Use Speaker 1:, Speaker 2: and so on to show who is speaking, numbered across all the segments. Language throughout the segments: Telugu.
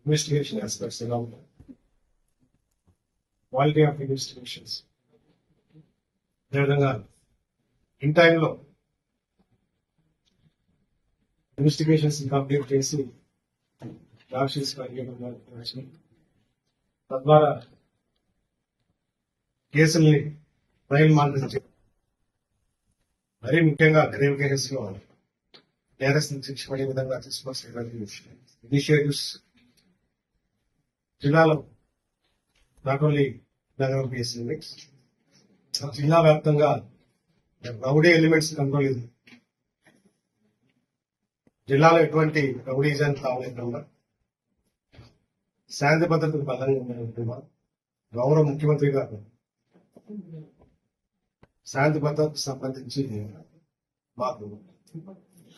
Speaker 1: ఇన్వెస్టిగేషన్ ఆస్పెక్ట్స్ ఎలా ఉంటాయి, క్వాలిటీ ఆఫ్ ఇన్వెస్టిగేషన్స్, అదేవిధంగా ఇన్ టైంలో ఇన్వెస్టిగేషన్స్ కంప్లీట్ చేసి డాక్టర్స్ తద్వారా కేసుల్ని ట్రయల్ మానిటర్ చేయడం, మరీ ముఖ్యంగా గ్రేవ్ కేసెస్ లో నేరస్తులకు శిక్ష పడే విధంగా తీసుకోవాల్సినటువంటి ఇనిషియేటివ్స్ జిల్లాలో నాట్ ఓన్లీ నగరం కేసులు జిల్లా వ్యాప్తంగా రౌడీ ఎలిమెంట్స్ కంట్రోల్ ఇది. జిల్లాలో ఎటువంటి రౌడీజం తావలేకుండా శాంతి భద్రతలు బలంగా గౌరవ ముఖ్యమంత్రి గారు శాంతి భద్రతకు సంబంధించి మాకు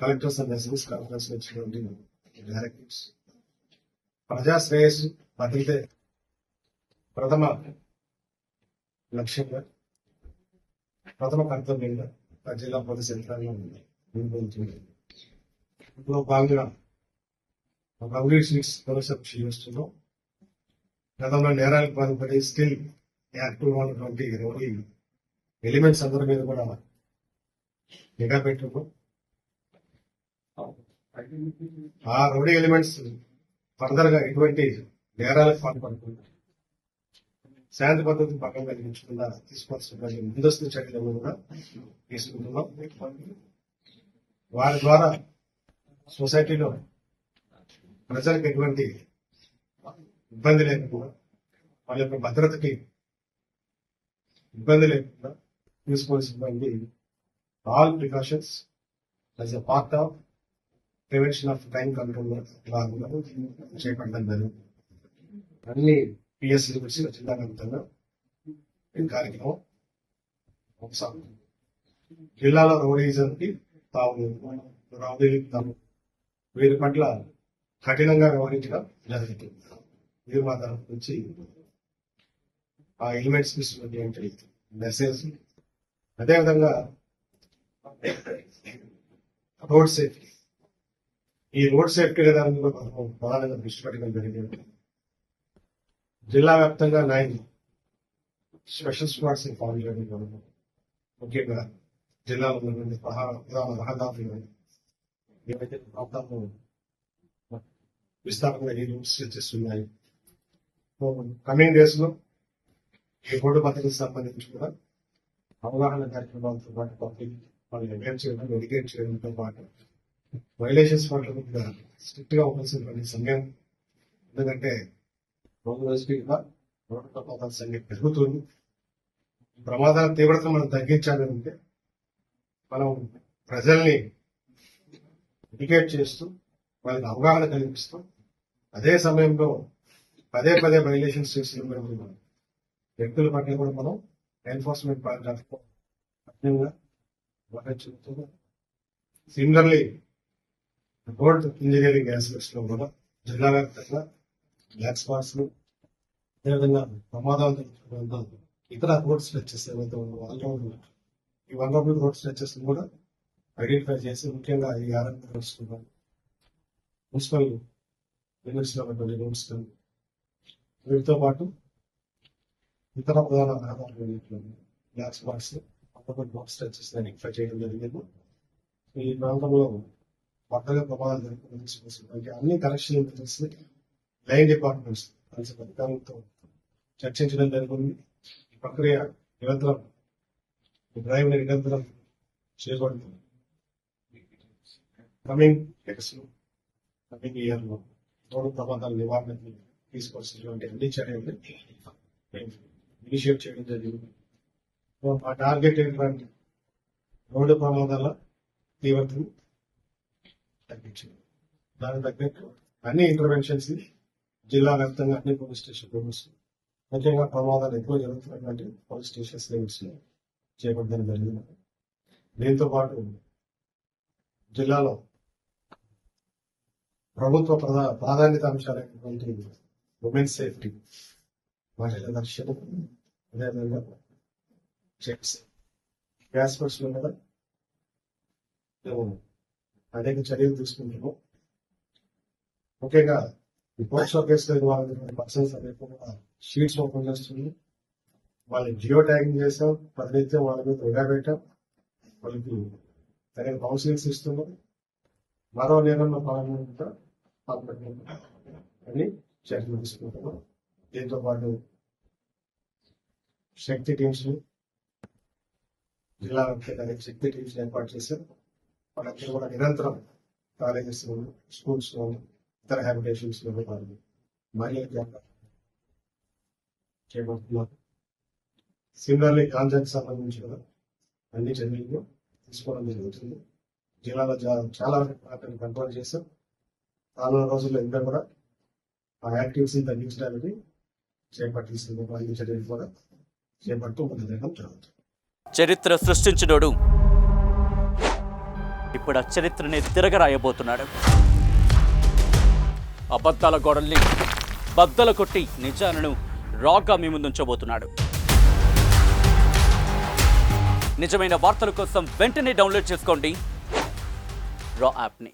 Speaker 1: కలెక్టర్స్ అండ్ ఎస్ఎస్ కలెక్టర్స్ వచ్చినటువంటి డైరెక్టివ్స్ ప్రజా శ్రేయస్సు భద్రతే ప్రథమ లక్ష్యంగా ప్రథమ కర్తవ్యంగా జిల్లా పోలీస్ యంత్రాంగం నిర్వహించింది. ఇందులో భాగంగా రౌడీ షీట్స్ పునఃసమీక్ష చేస్తున్నాం. గతంలో నేరాలకు పాల్పడి స్టిల్ యాక్టివ్ ఉన్నటువంటి రౌడీ ఎలిమెంట్స్ అందరి మీద కూడా నిఘా పెట్టున్నాం. ఆ రౌడీ ఎలిమెంట్స్ ఫర్దర్ గా ఎటువంటి నేరాలకు పాల్పడకుండా శాంతి పద్ధతిని పక్కన కలిగించకుండా తీసుకోవాల్సిన ముందస్తు చర్యలను కూడా తీసుకుంటున్నాం. వారి ద్వారా సొసైటీలో ప్రజలకు ఎటువంటి ఇబ్బంది లేకుండా వాళ్ళ యొక్క భద్రతకి ఇబ్బంది లేకుండా తీసుకోవాల్సినటువంటి all precautions as a part of prevention of crime control లాగా చేపట్టడం జరిగింది. అన్ని పిఎస్సీ జిల్లా వ్యాప్తంగా ఈ కార్యక్రమం కొనసాగుతుంది. జిల్లాలో రౌడీజంకి రౌడీలు వీరి పట్ల కఠినంగా వ్యవహరించడం జరిగింది. వీరు మా తరఫు నుంచి ఆ ఎలిమెంట్స్ ఇస్తున్నటువంటి మెసేజ్, అదేవిధంగా రోడ్ సేఫ్టీ, ఈ రోడ్ సేఫ్టీ దాని మీద ప్రధానంగా దృష్టి పెట్టడం జరిగింది. జిల్లా వ్యాప్తంగా 9 స్పెషల్ స్క్వాడ్స్ ఫామ్ చేయడం జరిగింది. ముఖ్యంగా జిల్లాలో ఉన్నటువంటి ప్రధాన రహదారులు ఏవైతే ప్రాంతాల్లో విస్తారంగా ఈ రూట్స్ చేస్తున్నాయి. కమింగ్ డేస్ లో ఈ రోడ్డు భద్రతకు సంబంధించి కూడా అవగాహన కార్యక్రమాలతో పాటు పబ్లిక్ వాళ్ళు ఎడ్యుకేట్ చేయడంతో పాటు వైలేషన్స్ పట్ల కూడా స్ట్రిక్ట్ గా ఉండాల్సినటువంటి సమయం. ఎందుకంటే రోజు రోజుకి రోడ్డు ప్రమాదాల సంఖ్య పెరుగుతుంది. ప్రమాదాల తీవ్రతను మనం తగ్గించాలంటే మనం ప్రజల్ని ఎడ్యుకేట్ చేస్తూ వాళ్ళకి అవగాహన కల్పిస్తూ అదే సమయంలో పదే పదే వైలేషన్స్ చేస్తున్న వ్యక్తుల పట్ల కూడా మనం ఎన్ఫోర్స్మెంట్ పాయింట్ ఆఫ్ కఠినంగా చెబుతున్నాం. సిమిలర్లీ రోడ్ ఇంజనీరింగ్ ఆస్పెక్ట్స్ లో కూడా జిల్లా వ్యాప్తంగా బ్లాక్ స్పాట్స్ అదేవిధంగా ప్రమాదాలు జరుగుతున్న ఇతర రోడ్ స్ట్రెచెస్ ఏవైతే ఉన్నాయో ఈ వనరబుల్ రోడ్ స్ట్రెచెస్ కూడా ఐడెంటిఫై చేసి ముఖ్యంగా ఈ ఆర్ఎంపీ రోడ్స్ మున్సిపల్ లిమిట్స్ లో ఉన్నటువంటి రోడ్స్ వీటితో పాటు ఇతర ప్రధాన రహదారులు black spots vulnerable road stretches identify చేయడం జరిగింది. ఈ ప్రాంతంలో కొత్తగా ప్రమాదాలు జరుగుతున్న అన్ని కనెక్షన్ ఇంజనీర్స్ లైన్ డిపార్ట్మెంట్స్ కలిసి అధికారులతో చర్చించడం జరిగింది. ఈ ప్రక్రియ నిరంతరం డ్రైవ్ నిరంతరం చేయబడుతుంది. కమింగ్ ఇయర్ లో రోడ్డు ప్రమాదాల నివారణకి తీసుకోవాల్సినటువంటి అన్ని చర్యలు ఇనిషియేట్ చేయడం జరిగింది. ఆ టార్గెట్ ఏంటంటే రోడ్డు ప్రమాదాల తీవ్రతను తగ్గించింది. దానికి తగ్గట్టు అన్ని ఇంటర్వెన్షన్స్ జిల్లా వ్యాప్తంగా అన్ని పోలీస్ స్టేషన్ లిమిట్స్ ముఖ్యంగా ప్రమాదాలు ఎక్కువ జరుగుతున్నటువంటి పోలీస్ స్టేషన్స్ లిమిట్స్ చేపట్టడం జరిగింది. దీంతో పాటు జిల్లాలో ప్రభుత్వ ప్రాధాన్యత అంశాలైనటువంటి ఉమెన్ సేఫ్టీ, మహిళల రక్షణ, అదేవిధంగా చెక్స్ గ్యాస్ లో కూడా మేము అనేక చర్యలు తీసుకుంటున్నాం. ముఖ్యంగా ఈ పోక్సో కేసులో ఇన్వాల్వ్ అయినటువంటి పర్సన్స్ అనే కూడా షీట్స్ ఓపెన్ చేస్తుంది. వాళ్ళని జియో ట్యాగింగ్ చేసాం, ప్రతినిత్యం వాళ్ళ మీద నిఘా పెట్టాం, వాళ్ళకి తగిన కౌన్సిలింగ్స్ ఇస్తున్నాం. మరో నేరంలో పాల్గొంటా అని చర్యలు తీసుకుంటున్నాం. దీంతో పాటు శక్తి టీమ్స్ జిల్లా శక్తి టీమ్స్ ఏర్పాటు చేశారు. వాళ్ళందరూ కూడా నిరంతరం కాలేజెస్ స్కూల్స్ ఇతర హ్యాబిటేషన్స్ మహిళల చేపడుతున్నారు. సిమిలర్లీ గాంజాకి సంబంధించి కూడా అన్ని చర్యలు తీసుకోవడం జరుగుతుంది. జిల్లాలో చాలా వాటిని కంట్రోల్ చేశాం. రానున్న రోజుల్లో ఇంకా కూడా ఆ యాక్టివిటీస్ తగ్గించడానికి చేపట్టిస్తుంది. అన్ని చర్యలు కూడా చేపడుతూ ముందుకు జరుగుతుంది.
Speaker 2: చరిత్ర సృష్టించినోడు ఇప్పుడు ఆ చరిత్రని తిరగరాయబోతున్నాడు. అబద్ధాల గోడల్ని బద్దలు కొట్టి నిజాలను రాగా మీ ముందుంచబోతున్నాడు. నిజమైన వార్తల కోసం వెంటనే డౌన్లోడ్ చేసుకోండి రా యాప్ని.